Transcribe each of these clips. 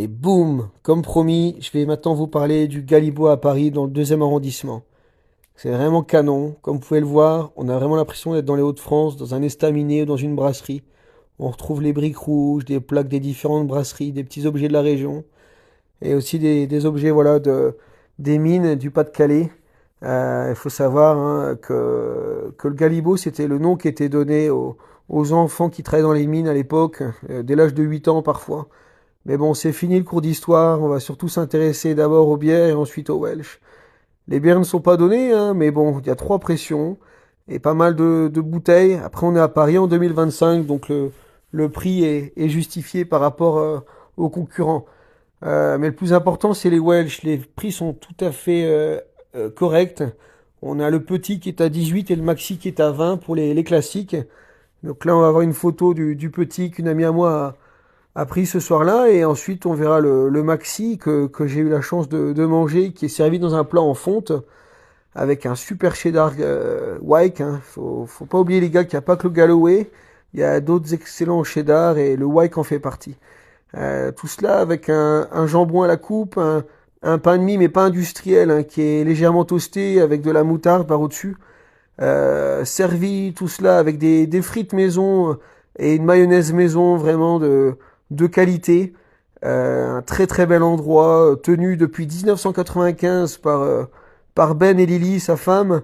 Et boum, comme promis, je vais maintenant vous parler du Galibo à Paris dans le deuxième arrondissement. C'est vraiment canon. Comme vous pouvez le voir, on a vraiment l'impression d'être dans les Hauts-de-France, dans un estaminet ou dans une brasserie. On retrouve les briques rouges, des plaques des différentes brasseries, des petits objets de la région et aussi des objets voilà des mines du Pas-de-Calais. Il faut savoir que le Galibo, c'était le nom qui était donné aux enfants qui travaillaient dans les mines à l'époque, dès l'âge de 8 ans parfois. Mais bon, c'est fini le cours d'histoire, on va surtout s'intéresser d'abord aux bières et ensuite aux Welsh. Les bières ne sont pas données, hein, mais bon, il y a trois pressions et pas mal de bouteilles. Après, on est à Paris en 2025, donc le prix est justifié par rapport aux concurrents. Mais le plus important, c'est les Welsh. Les prix sont tout à fait corrects. On a le petit qui est à 18 et le maxi qui est à 20 pour les classiques. Donc là, on va avoir une photo du petit qu'une amie à moi a pris ce soir-là, et ensuite on verra le maxi que j'ai eu la chance de manger, qui est servi dans un plat en fonte avec un super cheddar Wyke. Hein. Faut pas oublier les gars qu'il n'y a pas que le Galloway, il y a d'autres excellents cheddar et le Wyke en fait partie. Tout cela avec un jambon à la coupe, un pain de mie mais pas industriel, hein, qui est légèrement toasté avec de la moutarde par au-dessus. Servi tout cela avec des frites maison et une mayonnaise maison vraiment de qualité. Un très très bel endroit, tenu depuis 1995 par Ben et Lily, sa femme,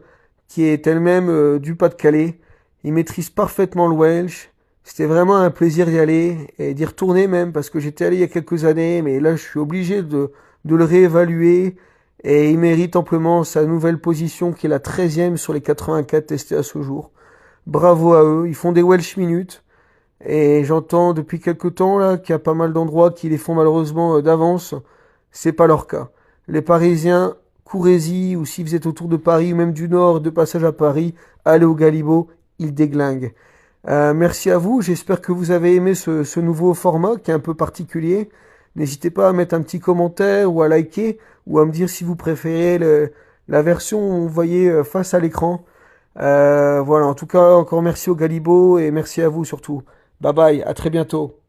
qui est elle-même du Pas-de-Calais. Ils maîtrisent parfaitement le Welsh. C'était vraiment un plaisir d'y aller et d'y retourner même, parce que j'étais allé il y a quelques années, mais là je suis obligé de le réévaluer, et il mérite amplement sa nouvelle position qui est la 13e sur les 84 testés à ce jour. Bravo à eux, ils font des Welsh Minutes. Et j'entends depuis quelque temps là qu'il y a pas mal d'endroits qui les font malheureusement d'avance. C'est pas leur cas. Les Parisiens, courez-y, ou si vous êtes autour de Paris ou même du Nord, de passage à Paris, allez au Galibo, ils déglinguent. Merci à vous, j'espère que vous avez aimé ce nouveau format qui est un peu particulier. N'hésitez pas à mettre un petit commentaire ou à liker ou à me dire si vous préférez la version où vous voyez face à l'écran. Voilà, en tout cas, encore merci au Galibo et merci à vous surtout. Bye bye, à très bientôt.